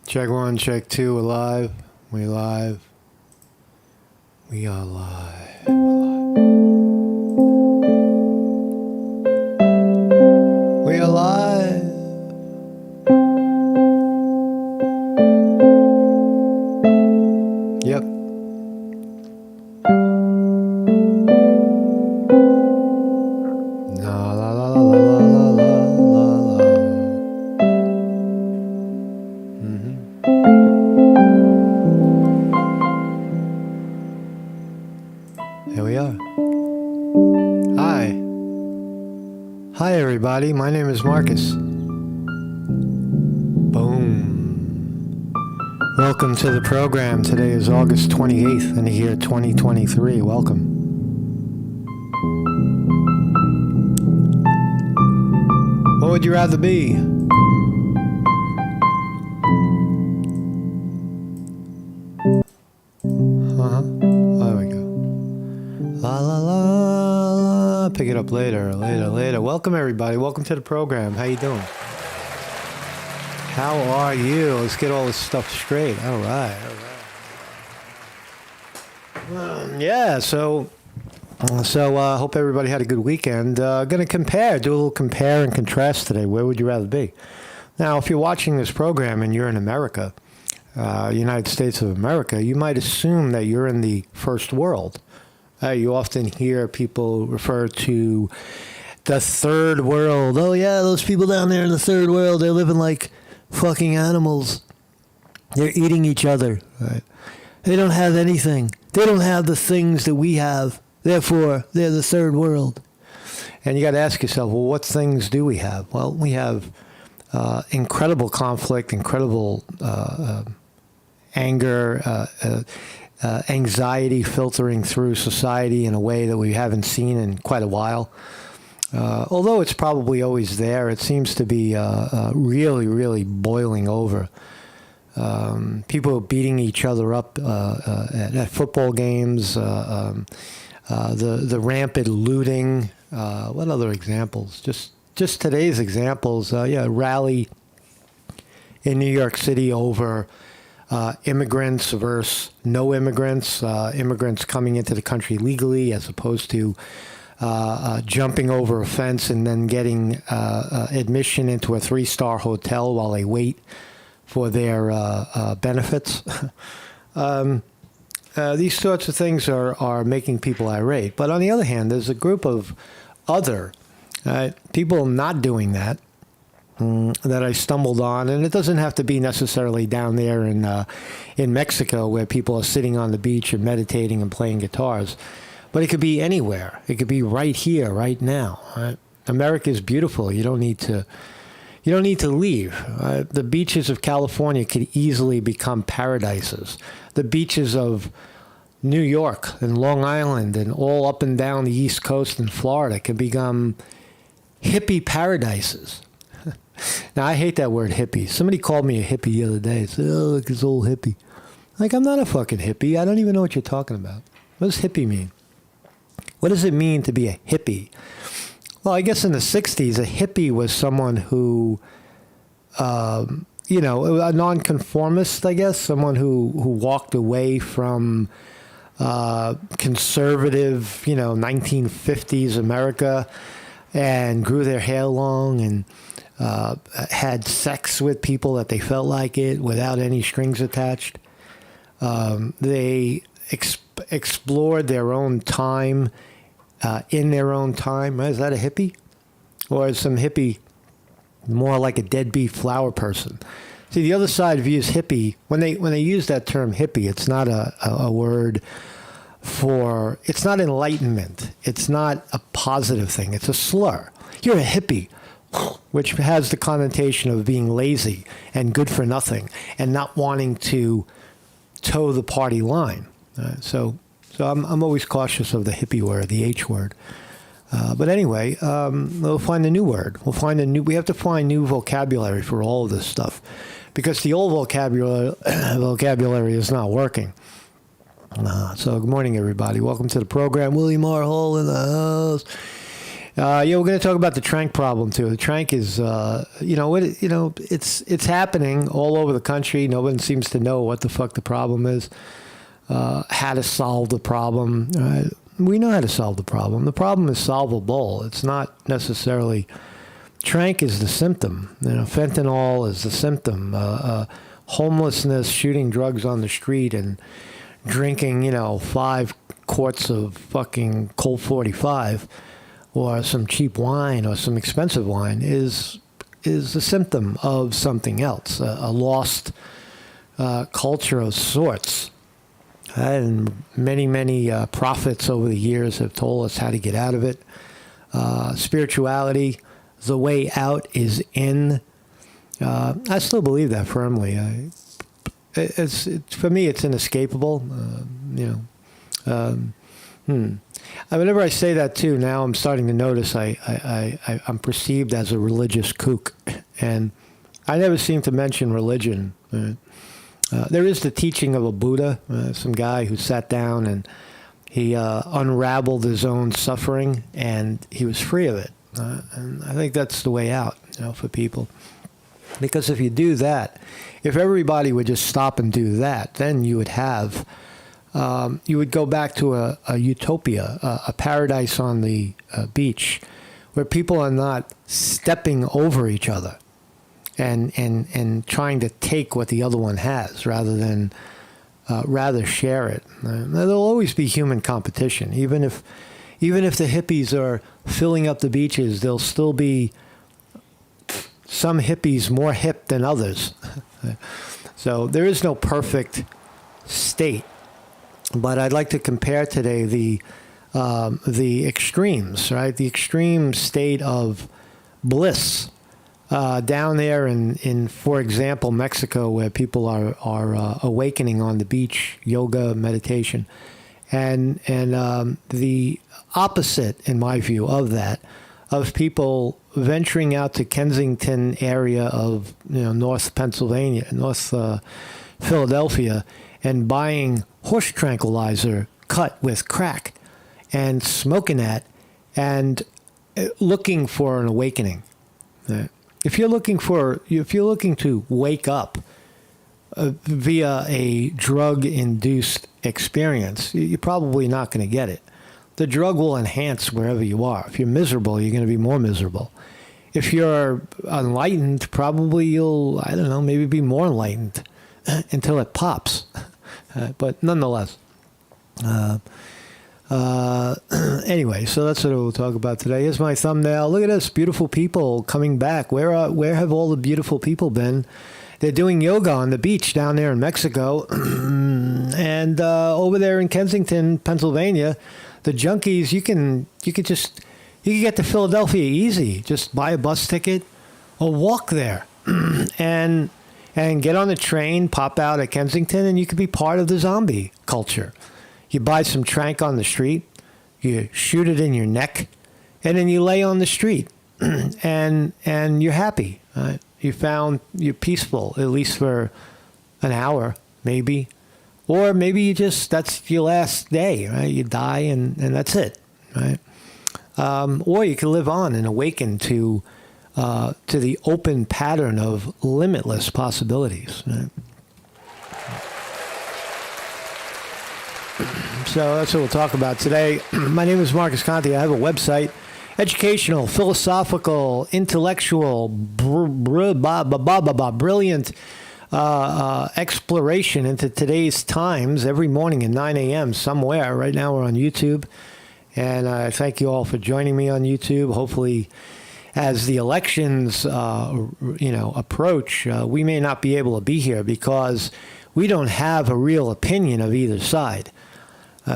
Check one, check two, we're live. We live. We are live. We are live. Yep. La la la la la la la la. Here we are. Hi. Hi, everybody. My name is Marcus. Boom. Welcome to the program. Today is August 28th in the year 2023. Welcome. What would you rather be? There we go. La la la la. Pick it up later. Welcome everybody. Welcome to the program. How you doing? How are you? Let's get all this stuff straight. All right. Yeah. So hope everybody had a good weekend. Gonna do a little compare and contrast today. Where would you rather be? Now, if you're watching this program and you're in America, United States of America, you might assume that you're in the first world. You often hear people refer to the third world. Oh, yeah, those people down there in the third world, they're living like fucking animals. They're eating each other. Right? They don't have anything. They don't have the things that we have. Therefore, they're the third world. And you got to ask yourself, well, what things do we have? Well, we have incredible conflict, incredible anger, anxiety filtering through society in a way that we haven't seen in quite a while. Although it's probably always there, it seems to be really, really boiling over. People beating each other up at football games, the rampant looting. What other examples? Just today's examples. Rally in New York City over immigrants versus no immigrants, immigrants coming into the country legally as opposed to jumping over a fence and then getting admission into a 3-star hotel while they wait for their benefits. These sorts of things are making people irate. But on the other hand, there's a group of other people not doing that that I stumbled on, and it doesn't have to be necessarily down there in Mexico where people are sitting on the beach and meditating and playing guitars, but it could be anywhere. It could be right here, right now. Right? America is beautiful. You don't need to leave. The beaches of California could easily become paradises. The beaches of New York and Long Island and all up and down the East Coast and Florida can become hippie paradises. Now, I hate that word hippie. Somebody called me a hippie the other day. Said, oh, look, this old hippie. Like, I'm not a fucking hippie. I don't even know what you're talking about. What does hippie mean? What does it mean to be a hippie? Well, I guess in the 60s, a hippie was someone who, a nonconformist, I guess, someone who walked away from conservative, 1950s America and grew their hair long and had sex with people that they felt like it without any strings attached. They explored their own time in their own time. Is that a hippie? Or is some hippie more like a deadbeat flower person? See, the other side views hippie, when they use that term hippie, it's not a word for, it's not enlightenment. It's not a positive thing. It's a slur. You're a hippie, which has the connotation of being lazy and good for nothing and not wanting to toe the party line. So I'm always cautious of the hippie word, the H word. But anyway, we'll find a new word. We have to find new vocabulary for all of this stuff because the old vocabulary is not working. So good morning, everybody. Welcome to the program. William R. Hall in the house. Yeah, we're going to talk about the Tranq problem too. The Tranq is, it's happening all over the country. No one seems to know what the fuck the problem is, how to solve the problem. We know how to solve the problem. The problem is solvable. It's not necessarily. Tranq is the symptom. Fentanyl is the symptom. Homelessness, shooting drugs on the street, and drinking, 5 quarts of fucking Colt 45. Or some cheap wine or some expensive wine is a symptom of something else, a lost culture of sorts. And many prophets over the years have told us how to get out of it. Spirituality, the way out is in. I still believe that firmly. For me, it's inescapable. Whenever I say that too, now I'm starting to notice I'm perceived as a religious kook, and I never seem to mention religion. There is the teaching of a Buddha, some guy who sat down and he unraveled his own suffering, and he was free of it. And I think that's the way out, for people. Because if you do that, if everybody would just stop and do that, then you would have. You would go back to a utopia, a paradise on the beach, where people are not stepping over each other and trying to take what the other one has, rather share it. There'll always be human competition, even if the hippies are filling up the beaches. There'll still be some hippies more hip than others. So there is no perfect state. But I'd like to compare today the extremes, right? The extreme state of bliss down there in, for example, Mexico, where people are awakening on the beach, yoga, meditation, and the opposite, in my view, of that, of people venturing out to Kensington area of North Pennsylvania, North Philadelphia, and buying horse tranquilizer cut with crack and smoking that and looking for an awakening. If you're looking to wake up via a drug-induced experience, you're probably not going to get it. The drug will enhance wherever you are. If you're miserable, you're going to be more miserable. If you're enlightened, probably you'll, maybe be more enlightened until it pops. But nonetheless, anyway, so that's what we'll talk about today. Here's my thumbnail. Look at us, beautiful people coming back. Where have all the beautiful people been? They're doing yoga on the beach down there in Mexico, and over there in Kensington, Pennsylvania, the junkies. You can get to Philadelphia easy. Just buy a bus ticket or walk there, and get on the train, pop out at Kensington, and you could be part of the zombie culture. You buy some Tranq on the street, you shoot it in your neck, and then you lay on the street, and you're happy. Right? You're peaceful, at least for an hour, maybe. Or maybe that's your last day, right? You die and that's it, right? Or you can live on and awaken to the open pattern of limitless possibilities. Right? So that's what we'll talk about today. My name is Marcus Conte. I have a website, educational, philosophical, intellectual, brilliant exploration into today's times every morning at 9 a.m. somewhere. Right now we're on YouTube. And I thank you all for joining me on YouTube. Hopefully, as the elections, approach, we may not be able to be here because we don't have a real opinion of either side.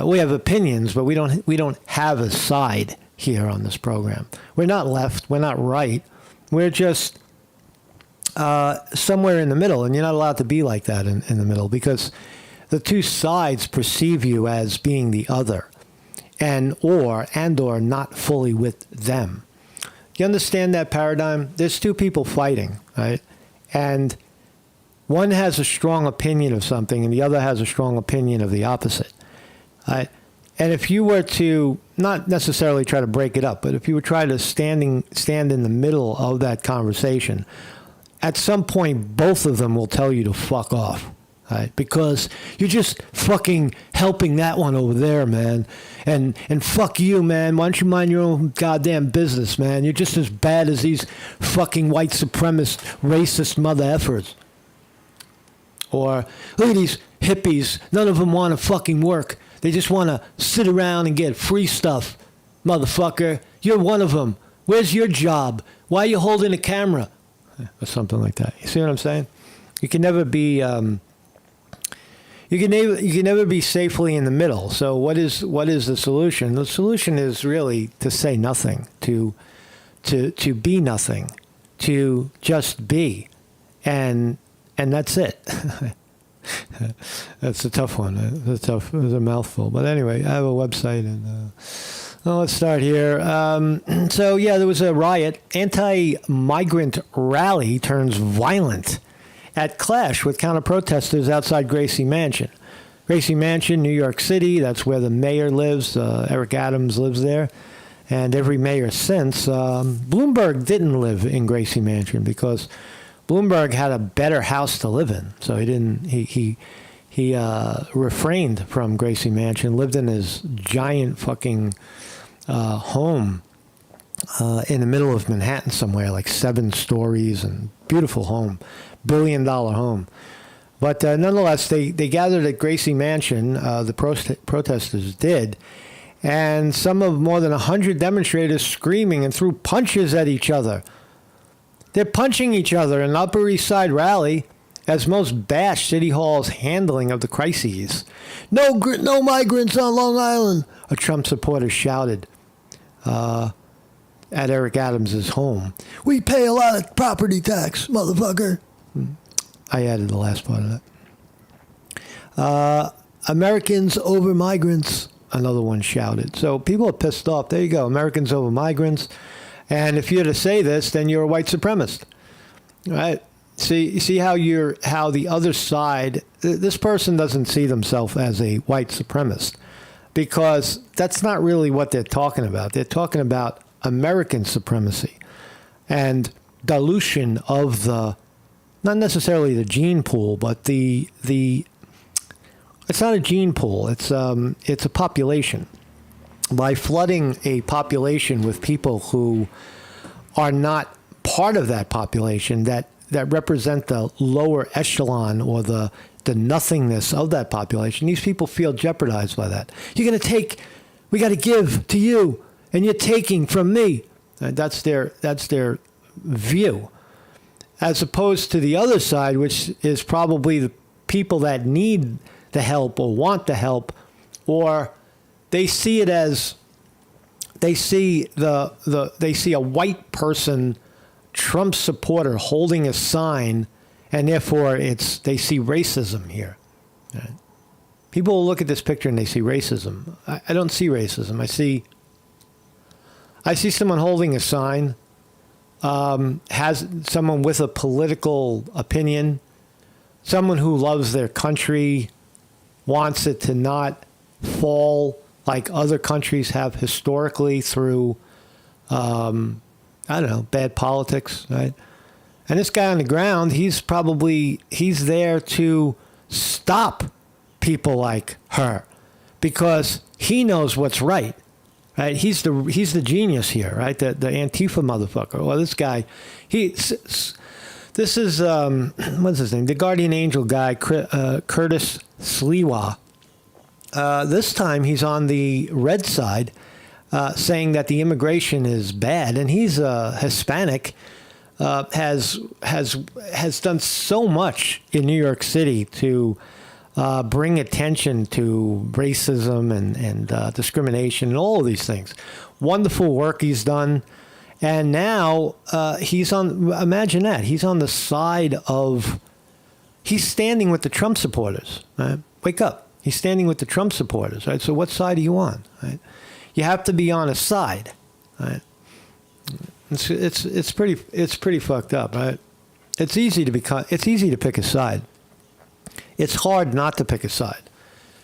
We have opinions, but we don't have a side here on this program. We're not left. We're not right. We're just somewhere in the middle, and you're not allowed to be like that in the middle because the two sides perceive you as being the other, and or not fully with them. You understand that paradigm? There's two people fighting, right? And one has a strong opinion of something, and the other has a strong opinion of the opposite, right? And if you were to not necessarily try to break it up, but if you were try to stand in the middle of that conversation, at some point both of them will tell you to fuck off, right? Because you're just fucking helping that one over there, man. And fuck you, man. Why don't you mind your own goddamn business, man? You're just as bad as these fucking white supremacist, racist mother effers. Or look at these hippies. None of them want to fucking work. They just want to sit around and get free stuff. Motherfucker, you're one of them. Where's your job? Why are you holding a camera? Or something like that. You see what I'm saying? You can never be you can never be safely in the middle. So what is the solution? The solution is really to say nothing, to be nothing, to just be. And that's it. That's a tough one. It's a mouthful. But anyway, I have a website, and let's start here. So yeah, there was a riot. Anti-migrant rally turns violent at clash with counter-protesters outside Gracie Mansion. Gracie Mansion, New York City. That's where the mayor lives. Eric Adams lives there. And every mayor since. Bloomberg didn't live in Gracie Mansion because Bloomberg had a better house to live in, so he didn't. He refrained from Gracie Mansion, lived in his giant fucking home in the middle of Manhattan somewhere, like 7 stories and beautiful home, $1 billion home. But nonetheless, they gathered at Gracie Mansion. The protesters did, and some of more than 100 demonstrators screaming and threw punches at each other. They're punching each other in an Upper East Side rally as most bash City Hall's handling of the crises. No migrants on Long Island, a Trump supporter shouted at Eric Adams' home. We pay a lot of property tax, motherfucker. I added the last part of that. Americans over migrants, another one shouted. So people are pissed off. There you go, Americans over migrants. And if you're to say this, then you're a white supremacist, right? See how the other side, this person doesn't see themselves as a white supremacist, because that's not really what they're talking about. They're talking about American supremacy and dilution of the, not necessarily the gene pool, but the it's not a gene pool. It's a population. By flooding a population with people who are not part of that population, that represent the lower echelon or the nothingness of that population, these people feel jeopardized by that. You're going to take, we got to give to you, and you're taking from me. That's their view, as opposed to the other side, which is probably the people that need the help or want the help, or they see it as, they see they see a white person, Trump supporter, holding a sign, and therefore they see racism here. Right? People will look at this picture and they see racism. I don't see racism. I see someone holding a sign, has someone with a political opinion, someone who loves their country, wants it to not fall like other countries have historically through, I don't know, bad politics, right? And this guy on the ground, he's there to stop people like her because he knows what's right, right? He's the genius here, right? The Antifa motherfucker. Well, this guy, this is, what's his name? The Guardian Angel guy, Curtis Sliwa. This time he's on the red side, saying that the immigration is bad, and he's Hispanic, has done so much in New York City to bring attention to racism and discrimination and all of these things. Wonderful work he's done, and now he's on. Imagine that he's on the side of. He's standing with the Trump supporters. Right? Wake up. He's standing with the Trump supporters, right? So what side are you on, right? You have to be on a side, right? It's pretty fucked up, right? It's easy to pick a side. It's hard not to pick a side.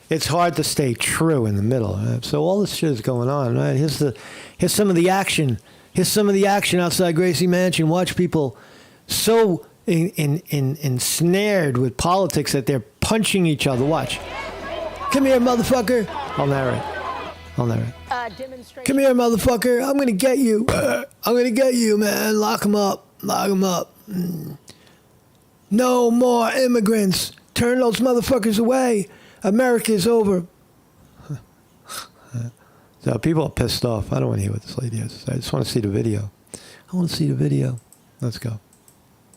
it's hard to stay true in the middle. Right? So all this shit is going on. Right? Here's some of the action. Here's some of the action outside Gracie Mansion. Watch people so ensnared with politics that they're punching each other. Watch. Come here, motherfucker. I'll narrate. Come here, motherfucker. I'm going to get you. I'm going to get you, man. Lock him up. Lock him up. No more immigrants. Turn those motherfuckers away. America's over. So people are pissed off. I don't want to hear what this lady has to say. I just want to see the video. I want to see the video. Let's go.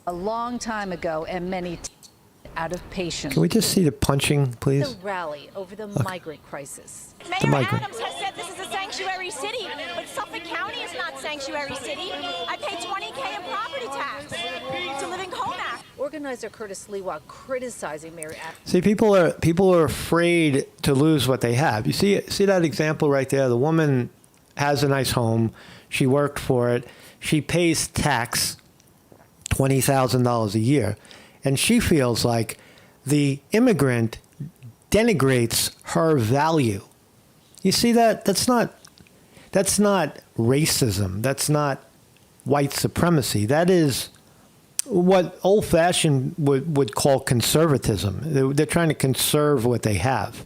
A long time ago, and many out of patience. Can we just see the punching, please? The rally over the migrant crisis. Mayor Adams has said this is a sanctuary city, but Suffolk County is not sanctuary city. I pay $20K in property tax to Living Home Act. Organizer Curtis Lewa criticizing Mayor Adams. See, people are afraid to lose what they have. You see that example right there? The woman has a nice home. She worked for it. She pays tax, $20,000 a year. And she feels like the immigrant denigrates her value. You see that? That's not racism. That's not white supremacy. That is what old-fashioned would call conservatism. They're trying to conserve what they have,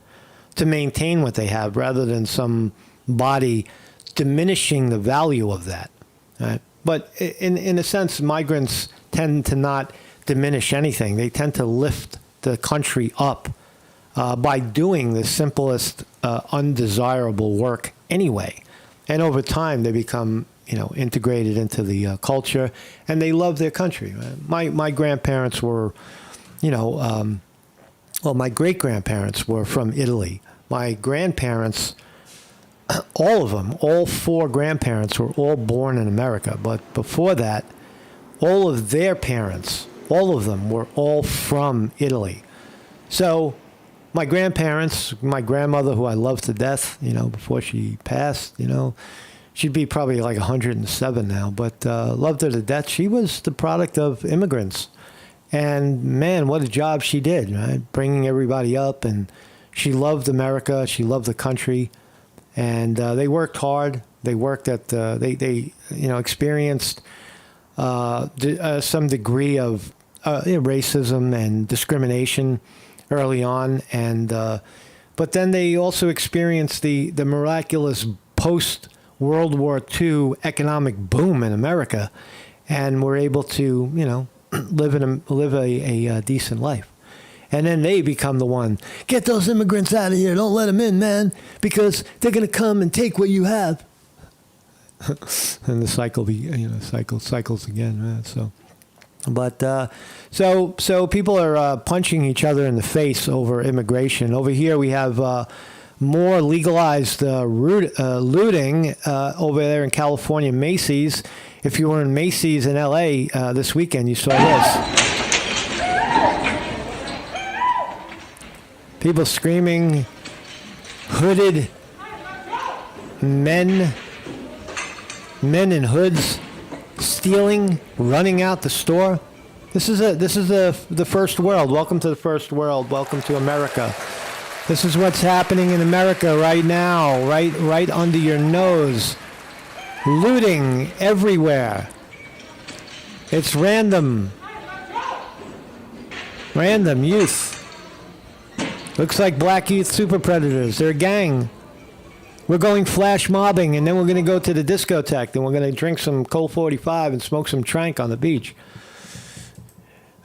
to maintain what they have, rather than somebody diminishing the value of that. Right? But in a sense, migrants tend to not diminish anything. They tend to lift the country up by doing the simplest, undesirable work anyway. And over time, they become, integrated into the culture, and they love their country. Right? My grandparents were, my great-grandparents were from Italy. My grandparents, all of them, all four grandparents were all born in America. But before that, all of their parents, all of them were all from Italy. So my grandparents, my grandmother, who I loved to death, before she passed, she'd be probably like 107 now, but loved her to death. She was the product of immigrants. And man, what a job she did, right? Bringing everybody up. And she loved America. She loved the country. And they worked hard. They worked at, they experienced some degree of racism and discrimination early on, and but then they also experienced the miraculous post-World War II economic boom in America, and were able to live a decent life. And then they become the one, get those immigrants out of here, don't let them in, man, because they're going to come and take what you have. And the cycle, cycles again, man. So, but so people are punching each other in the face over immigration. Over here, we have more legalized looting over there in California, Macy's. If you were in Macy's in L.A. This weekend, you saw this. People screaming, hooded men in hoods, stealing, running out the store. This is the first world. Welcome to the first world. Welcome to America. This is what's happening in America right now, right under your nose. Looting everywhere. It's random youth. Looks like black youth super predators. They're a gang. We're going flash mobbing, and then we're going to go to the discotheque. Then we're going to drink some Colt 45 and smoke some Tranq on the beach.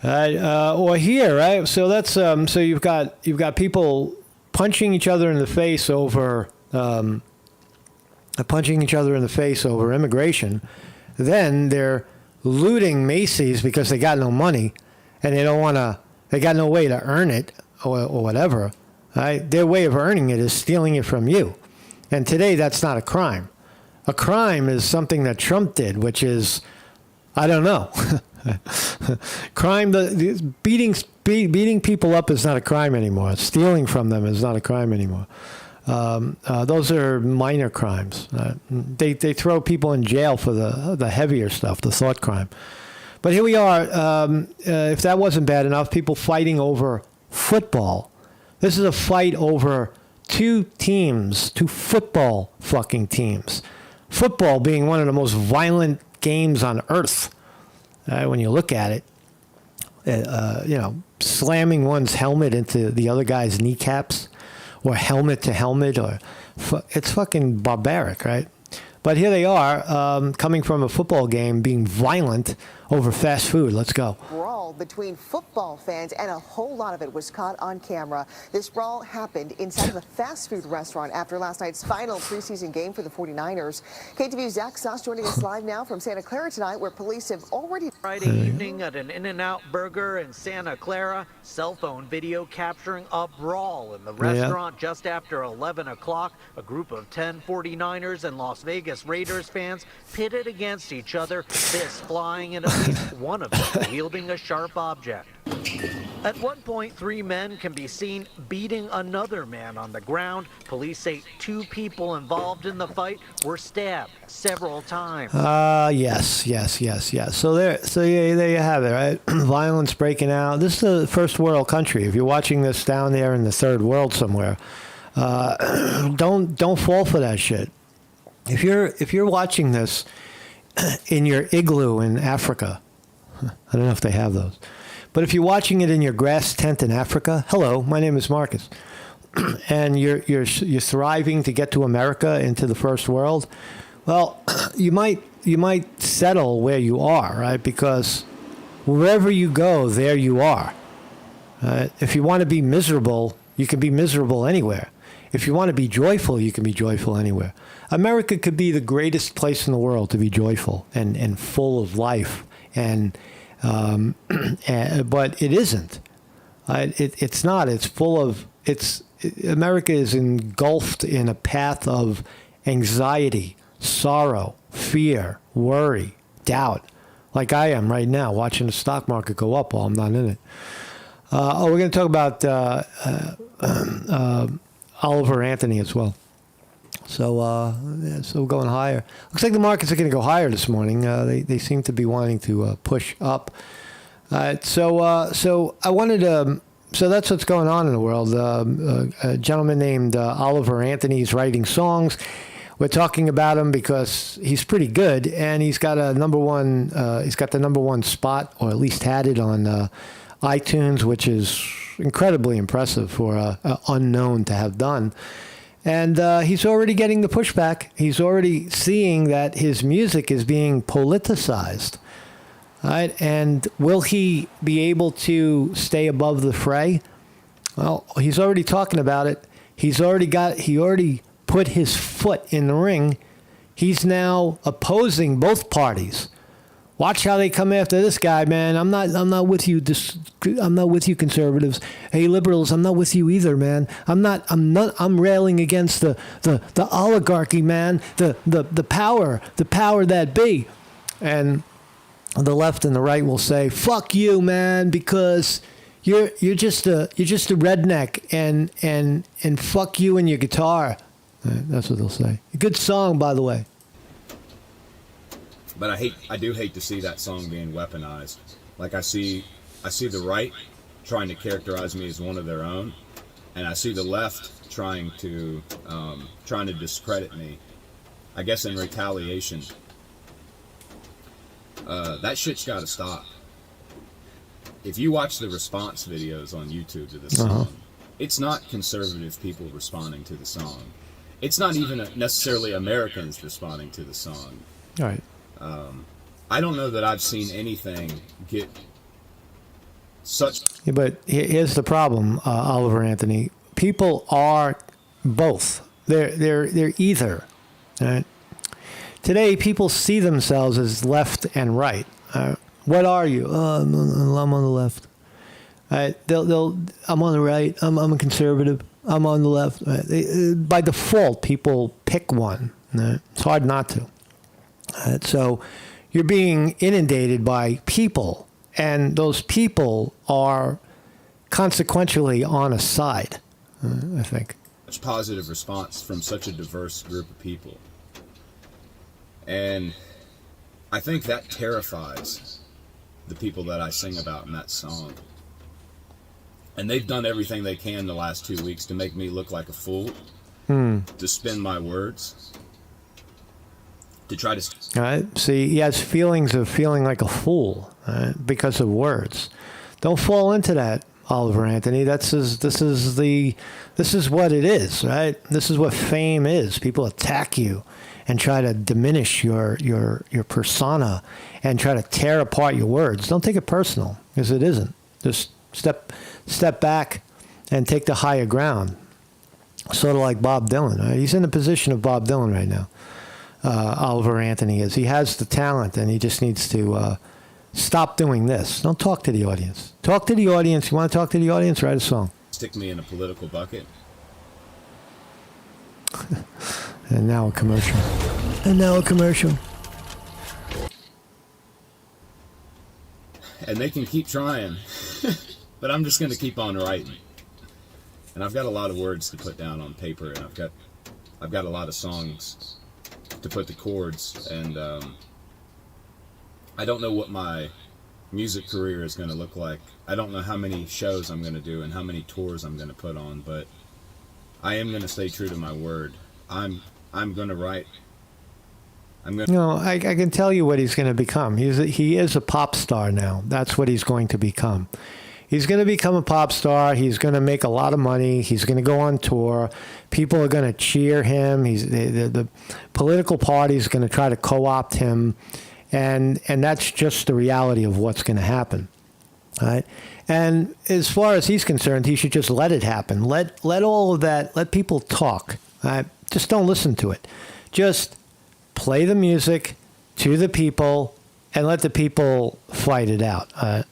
Or here, right? So that's so you've got people punching each other in the face over immigration. Then they're looting Macy's because they got no money, and they got no way to earn it or whatever. Right? Their way of earning it is stealing it from you. And today, that's not a crime. A crime is something that Trump did, which is, I don't know. Crime, beating people up is not a crime anymore. Stealing from them is not a crime anymore. Those are minor crimes. They throw people in jail for the heavier stuff, the thought crime. But here we are. If that wasn't bad enough, people fighting over football. This is a fight over two teams, two football fucking teams. Football being one of the most violent games on earth. When you look at it, slamming one's helmet into the other guy's kneecaps, or helmet to helmet, or it's fucking barbaric, right? But here they are, coming from a football game, being violent over fast food. Let's go. Brawl between football fans, and a whole lot of it was caught on camera. This brawl happened inside of a fast food restaurant after last night's final preseason game for the 49ers. KTVU's Zach Sauce joining us live now from Santa Clara tonight, where police have already... Friday evening at an In-N-Out Burger in Santa Clara, cell phone video capturing a brawl in the restaurant just after 11 o'clock. A group of 10 49ers and Las Vegas Raiders fans pitted against each other, fists flying, and at least one of them wielding a sharp object. At one point, 3 men can be seen beating another man on the ground. Police say 2 people involved in the fight were stabbed several times. Yes. So there you have it, right? Violence breaking out. This is a first world country. If you're watching this down there in the third world somewhere, don't fall for that shit. If you're watching this in your igloo in Africa, I don't know if they have those, but if you're watching it in your grass tent in Africa, hello, my name is Marcus, and you're thriving to get to America, into the first world, well, you might settle where you are, right? Because wherever you go, there you are. If you want to be miserable, you can be miserable anywhere. If you want to be joyful, you can be joyful anywhere. America could be the greatest place in the world to be joyful and full of life, but it isn't. It's not. It's full of. America is engulfed in a path of anxiety, sorrow, fear, worry, doubt, like I am right now, watching the stock market go up while I'm not in it. We're going to talk about Oliver Anthony as well. So going higher. Looks like the markets are going to go higher this morning. They seem to be wanting to push up. So I wanted to. So that's what's going on in the world. A gentleman named Oliver Anthony is writing songs. We're talking about him because he's pretty good, and he's got a number one. He's got the number one spot, or at least had it on iTunes, which is incredibly impressive for an unknown to have done. And he's already getting the pushback. He's already seeing that his music is being politicized. Right? And will he be able to stay above the fray? Well, he's already talking about it. He already put his foot in the ring. He's now opposing both parties. Watch how they come after this guy, man. I'm not with you. I'm not with you, conservatives. Hey, liberals, I'm not with you either, man. I'm railing against the oligarchy, man. The power that be. And the left and the right will say, "Fuck you, man," because you're just a redneck, and fuck you and your guitar. That's what they'll say. A good song, by the way. But I do hate to see that song being weaponized. Like I see the right trying to characterize me as one of their own, and I see the left trying to discredit me. I guess in retaliation. That shit's got to stop. If you watch the response videos on YouTube to this song, it's not conservative people responding to the song. It's not even necessarily Americans responding to the song. All right. I don't know that I've seen anything get such... Yeah, but here's the problem, Oliver Anthony. People are both. They're either. Right? Today, people see themselves as left and right. What are you? I'm on the left. I'm on the right. I'm a conservative. I'm on the left. By default, people pick one. It's hard not to. So you're being inundated by people, and those people are consequentially on a side, I think. Such positive response from such a diverse group of people. And I think that terrifies the people that I sing about in that song. And they've done everything they can the last 2 weeks to make me look like a fool, to spin my words, to try to... All right. See, he has feelings of feeling like a fool, right, because of words. Don't fall into that, Oliver Anthony. This is what it is, right? This is what fame is. People attack you and try to diminish your persona and try to tear apart your words. Don't take it personal, because it isn't. Just step back and take the higher ground. Sort of like Bob Dylan. Right? He's in the position of Bob Dylan right now. Oliver Anthony is. He has the talent, and he just needs to stop doing this. Don't talk to the audience. Talk to the audience. You want to talk to the audience? Write a song. Stick me in a political bucket. And now a commercial. And now a commercial. And they can keep trying, but I'm just going to keep on writing. And I've got a lot of words to put down on paper, and I've got a lot of songs to put the chords, and I don't know what my music career is going to look like. I don't know how many shows I'm going to do and how many tours I'm going to put on, but I am going to stay true to my word. I'm going to write. No, I can tell you what he's going to become. He is a pop star now. That's what he's going to become. He's going to become a pop star. He's going to make a lot of money. He's going to go on tour. People are going to cheer him. The political party is going to try to co-opt him, and that's just the reality of what's going to happen. Right? And as far as he's concerned, he should just let it happen. Let all of that. Let people talk. Right? Just don't listen to it. Just play the music to the people and let the people fight it out.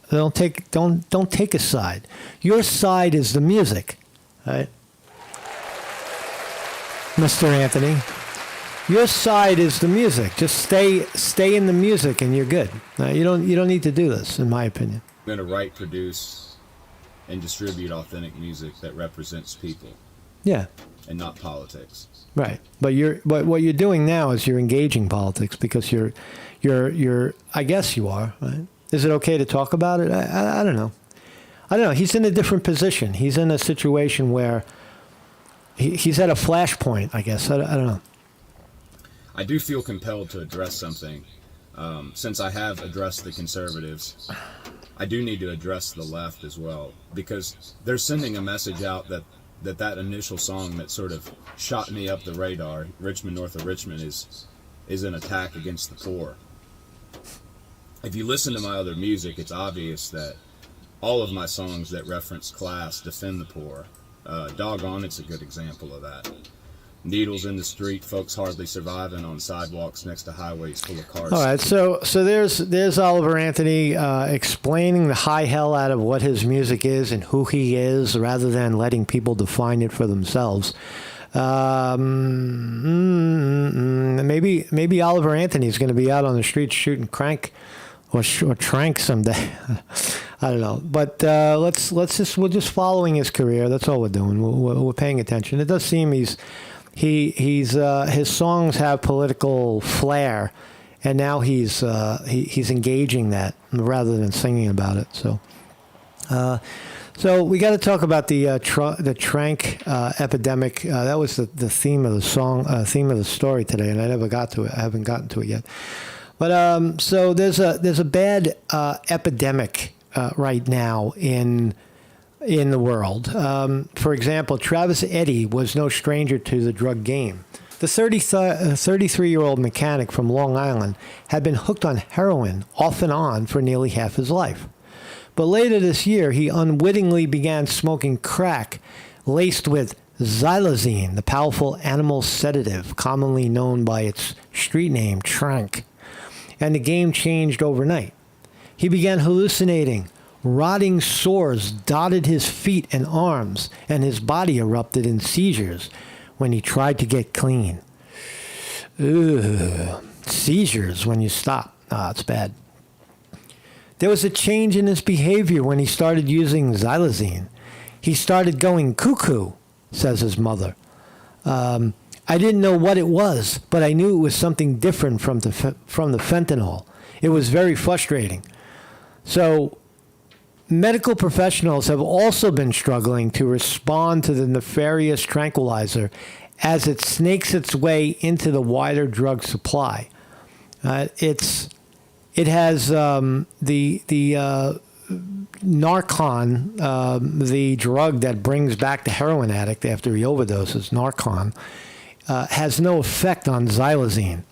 Don't take a side. Your side is the music, right? Mr. Anthony, your side is the music. Just stay in the music and you're good. You don't need to do this, in my opinion. I'm going to write, produce, and distribute authentic music that represents people. Yeah. And not politics. Right, but what you're doing now is you're engaging politics because you're I guess you are. Right? Is it okay to talk about it? I don't know. I don't know. He's in a different position. He's in a situation where he's at a flashpoint. I guess I don't know. I do feel compelled to address something. Since I have addressed the conservatives, I do need to address the left as well, because they're sending a message out that initial song that sort of shot me up the radar, Richmond North of Richmond, is an attack against the poor. If you listen to my other music, it's obvious that all of my songs that reference class defend the poor. Doggone, it's a good example of that. Needles in the street, folks hardly surviving on sidewalks next to highways full of cars. All right, so there's Oliver Anthony explaining the high hell out of what his music is and who he is, rather than letting people define it for themselves. Maybe Oliver Anthony is going to be out on the streets shooting crank or tranq someday. I don't know, but we're just following his career. That's all we're doing. We're paying attention. It does seem his songs have political flair, and now he's engaging that rather than singing about it. So we got to talk about the tranq epidemic. That was the theme of the song, theme of the story today, and I never got to it. I haven't gotten to it yet. But so there's a bad epidemic right now in the world. For example, Travis Eddy was no stranger to the drug game. The 33-year-old mechanic from Long Island had been hooked on heroin off and on for nearly half his life. But later this year, he unwittingly began smoking crack laced with xylazine, the powerful animal sedative commonly known by its street name, Tranq. And the game changed overnight. He began hallucinating. Rotting sores dotted his feet and arms, and his body erupted in seizures when he tried to get clean. Ugh. Seizures when you stop. It's bad. There was a change in his behavior when he started using xylazine. He started going cuckoo, says his mother. I didn't know what it was, but I knew it was something different from the fentanyl. It was very frustrating. So medical professionals have also been struggling to respond to the nefarious tranquilizer as it snakes its way into the wider drug supply. It has the Narcan, the drug that brings back the heroin addict after he overdoses, Narcan, has no effect on xylazine.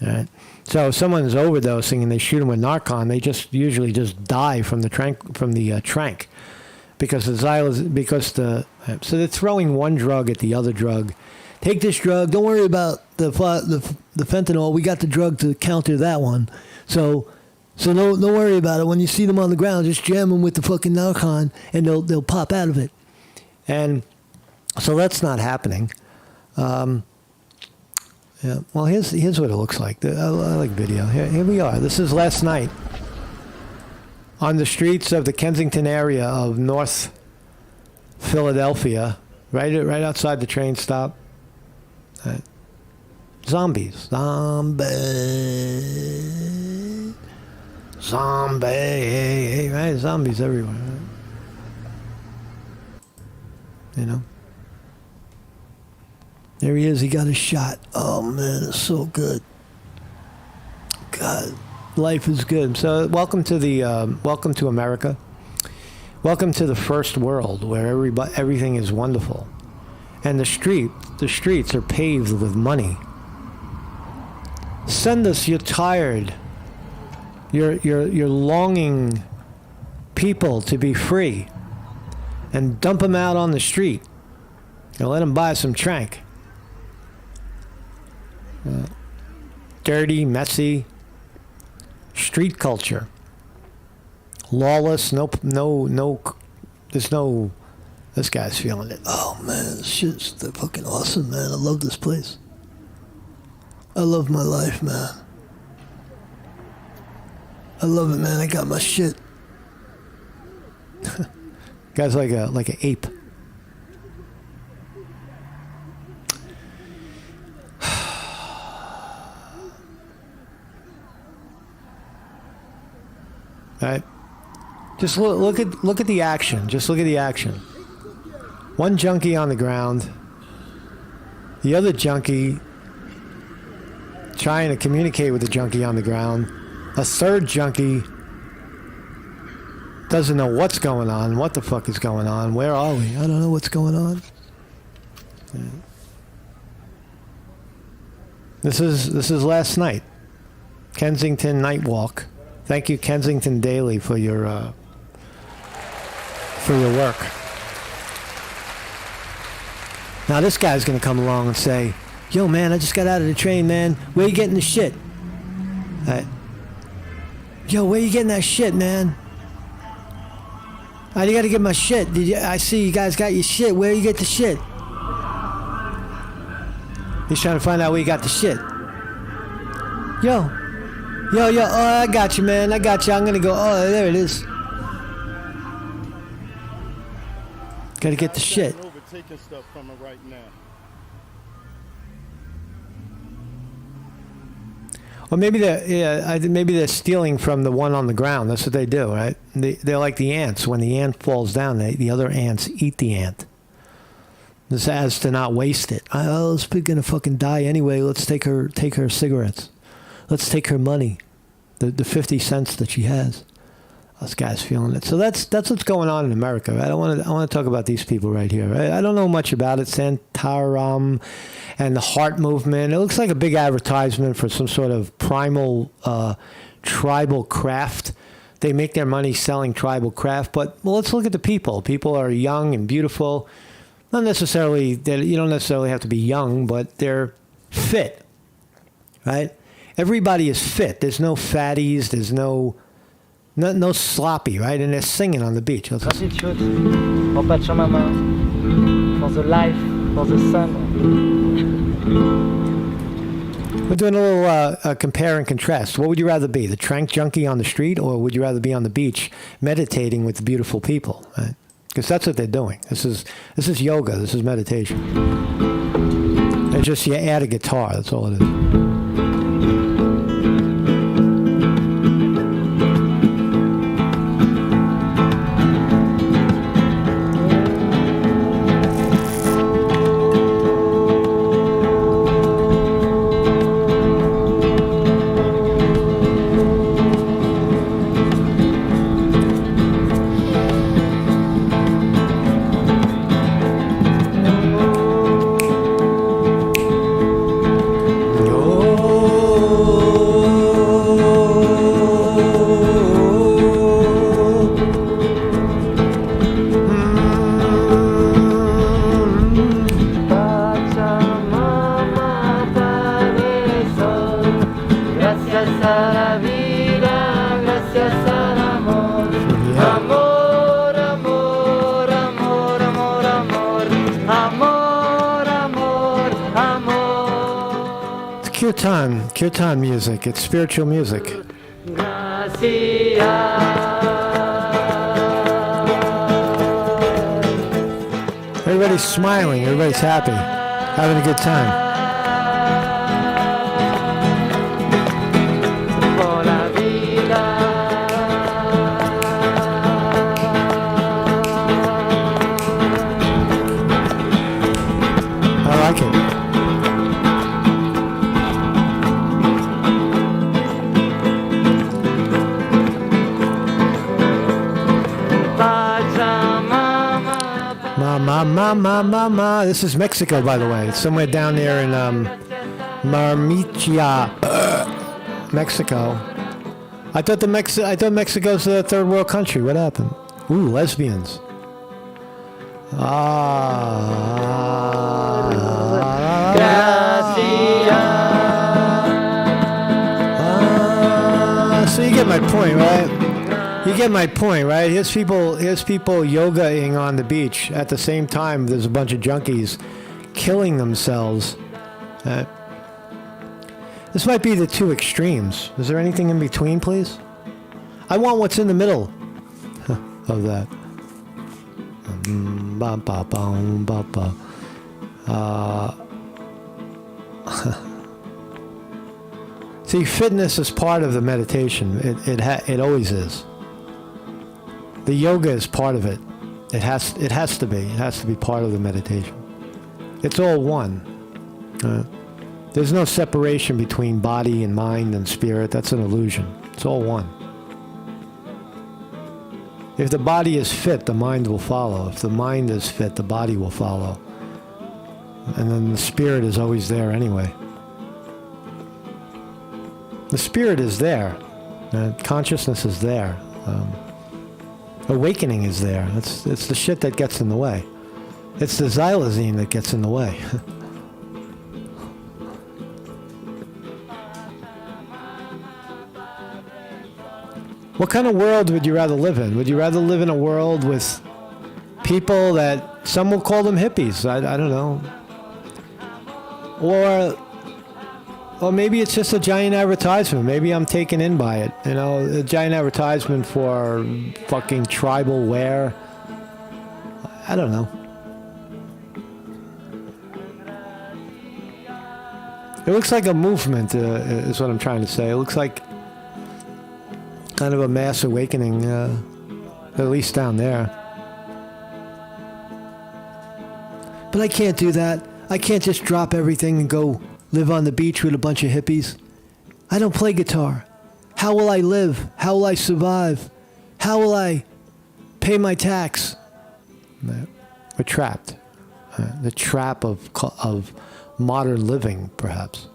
Right? So if someone is overdosing and they shoot them with Narcan, they usually just die from the Tranq, because so they're throwing one drug at the other drug. Take this drug. Don't worry about the fentanyl. We got the drug to counter that one. So don't worry about it. When you see them on the ground, just jam them with the fucking Narcan, and they'll pop out of it. And so that's not happening. Yeah. Well, here's what it looks like. I like video. Here we are. This is last night on the streets of the Kensington area of North Philadelphia, right outside the train stop. Zombies. Zombie. Right? Zombies everywhere. Right? You know? There he is. He got a shot. Oh, man, it's so good. God, life is good. So welcome to America. Welcome to the first world where everything is wonderful. And the streets are paved with money. Send us your tired, your longing people to be free, and dump them out on the street and let them buy some Tranq. Dirty, messy, street culture, lawless. There's no. This guy's feeling it. Oh man, this shit's fucking awesome, man. I love this place. I love my life, man. I love it, man. I got my shit. Guy's like an ape. Right? Just look at the action. Just look at the action. One junkie on the ground. The other junkie trying to communicate with the junkie on the ground. A third junkie doesn't know what's going on. What the fuck is going on? Where are we? I don't know what's going on. Yeah. This is last night. Kensington Night Walk. Thank you, Kensington Daily, for your work. Now this guy's gonna come along and say, "Yo, man, I just got out of the train, man. Where you getting the shit?" Yo, where you getting that shit, man? I gotta get my shit. I see you guys got your shit. Where you get the shit? He's trying to find out where you got the shit. Yo. Oh, I got you, man. I got you. I'm gonna go. Oh, there it is. Gotta get the shit. Overtaking stuff from it right now. Or maybe they're stealing from the one on the ground. That's what they do, right? They're like the ants. When the ant falls down, the other ants eat the ant. This as to not waste it. Oh, this pig gonna fucking die anyway. Let's take her cigarettes. Let's take her money, the 50 cents that she has. This guy's feeling it. So that's what's going on in America, right? I want to talk about these people right here, right? I don't know much about it. Santaram and the Heart Movement. It looks like a big advertisement for some sort of primal tribal craft. They make their money selling tribal craft, but let's look at the people. People are young and beautiful. Not necessarily that you don't necessarily have to be young, but they're fit, right? Everybody is fit. There's no fatties. There's no sloppy, right? And they're singing on the beach. Gratitude for Pacha Mama, for the life, for the sun. We're doing a little compare and contrast. What would you rather be, the Tranq junkie on the street, or would you rather be on the beach meditating with the beautiful people? Right? Because that's what they're doing. This is yoga. This is meditation. It's just you add a guitar. That's all it is. gracias al amor. Amor, amor, amor, amor, amor. Amor, amor, amor. It's kirtan music. It's spiritual music. Gracias. Everybody's smiling. Everybody's happy. Having a good time. I like it. Ma. This is Mexico, by the way. It's somewhere down there in Marmicia, Mexico. I thought Mexico's a third world country. What happened? Ooh, lesbians. So you get my point, right? You get my point, right? Here's people yogaing on the beach. At the same time, there's a bunch of junkies killing themselves. This might be the two extremes. Is there anything in between, please? I want what's in the middle of that. See, fitness is part of the meditation. It always is. The yoga is part of it. It has to be. It has to be part of the meditation. It's all one. There's no separation between body and mind and spirit. That's an illusion. It's all one. If the body is fit, the mind will follow. If the mind is fit, the body will follow. And then the spirit is always there anyway. The spirit is there. Consciousness is there. Awakening is there. It's the shit that gets in the way. It's the xylazine that gets in the way. What kind of world would you rather live in? Would you rather live in a world with people that some will call them hippies? I don't know. Or maybe it's just a giant advertisement. Maybe I'm taken in by it. You know, a giant advertisement for fucking tribal wear. I don't know. It looks like a movement, is what I'm trying to say. It looks like kind of a mass awakening, at least down there. But I can't do that. I can't just drop everything and go live on the beach with a bunch of hippies. I don't play guitar. How will I live? How will I survive? How will I pay my tax? We're trapped. The trap of modern living, perhaps.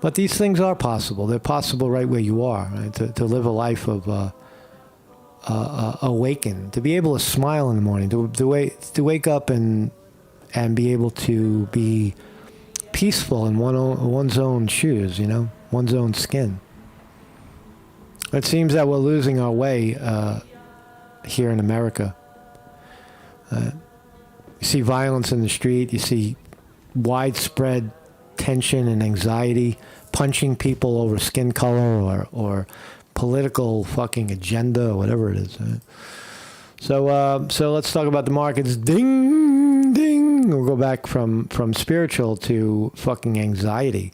But these things are possible. They're possible right where you are, right? To live a life of awaken, to be able to smile in the morning, to wake up and be able to be peaceful in one's own shoes, you know, one's own skin. It seems that we're losing our way here in America. You see violence in the street. You see widespread tension and anxiety, punching people over skin color or political fucking agenda or whatever it is. Right? So let's talk about the markets. Ding, ding. We'll go back from spiritual to fucking anxiety.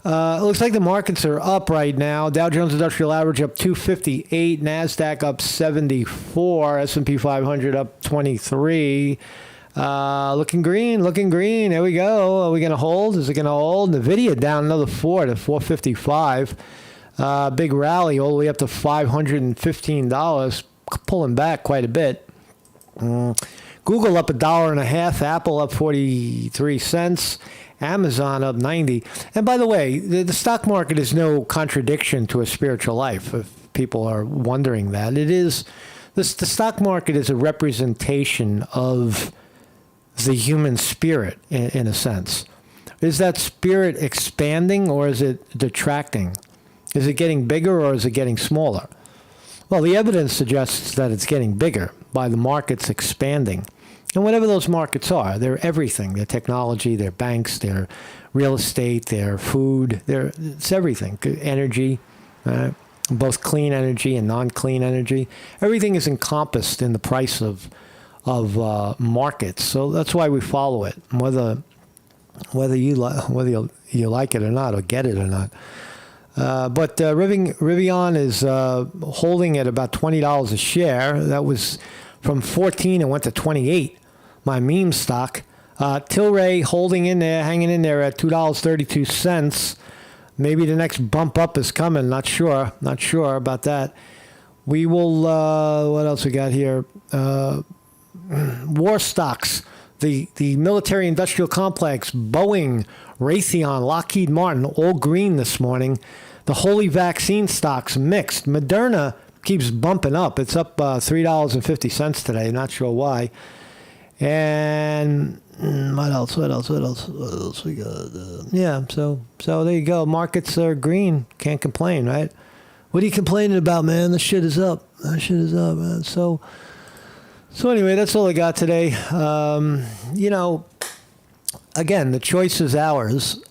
It looks like the markets are up right now. Dow Jones Industrial Average up 258. NASDAQ up 74. S&P 500 up 23. Looking green. There we go. Are we going to hold? Is it going to hold? NVIDIA down another 4 to 455. Big rally all the way up to $515. Pulling back quite a bit. Google up $1.50. Apple up 43 cents. Amazon up 90. And by the way, the stock market is no contradiction to a spiritual life, if people are wondering that. It is. The stock market is a representation of the human spirit, in a sense. Is that spirit expanding or is it detracting? Is it getting bigger or is it getting smaller? Well, the evidence suggests that it's getting bigger by the markets expanding. And whatever those markets are, they're everything. They're technology, they're banks, they're real estate, they're food, it's everything. Energy, both clean energy and non-clean energy. Everything is encompassed in the price of markets. So that's why we follow it, whether you like it or not, or get it or not. But Rivian is holding at about $20 a share. That was from 14 and went to 28. My meme stock. Tilray holding in there, hanging in there at $2.32. Maybe the next bump up is coming. Not sure about that. We will. What else we got here? War stocks. The military industrial complex, Boeing, Raytheon, Lockheed Martin, all green this morning. The holy vaccine stocks mixed. Moderna keeps bumping up. It's up $3.50 today. Not sure why. And what else we got? Yeah, so there you go. Markets are green. Can't complain, right? What are you complaining about, man? The shit is up. Man. So anyway, that's all I got today. Again, the choice is ours.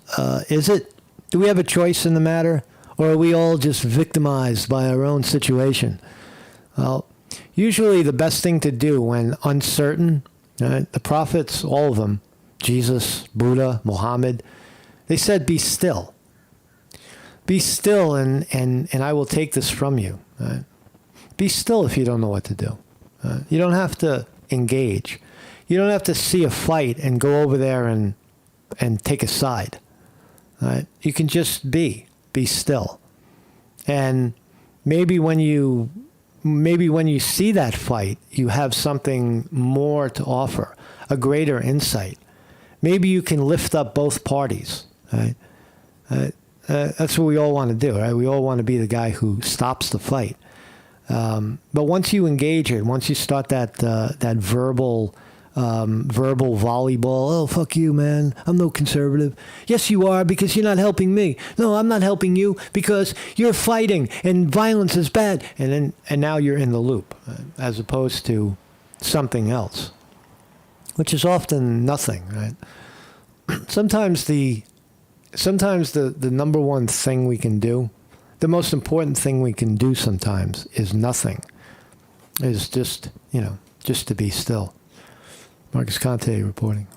Is it? Do we have a choice in the matter? Or are we all just victimized by our own situation? Well, usually the best thing to do when uncertain, right, the prophets, all of them, Jesus, Buddha, Muhammad, they said, be still. Be still and I will take this from you. Right? Be still if you don't know what to do. You don't have to engage. You don't have to see a fight and go over there and take a side. Right? You can just be still. And maybe when you see that fight, you have something more to offer, a greater insight. Maybe you can lift up both parties. Right? That's what we all want to do, right? We all want to be the guy who stops the fight. But once you engage it, once you start that verbal volleyball, oh, fuck you, man, I'm no conservative. Yes, you are, because you're not helping me. No, I'm not helping you because you're fighting and violence is bad. And now you're in the loop, as opposed to something else, which is often nothing, right? Sometimes the number one thing we can do, the most important thing we can do sometimes is nothing, is just to be still. Marcus Conte reporting.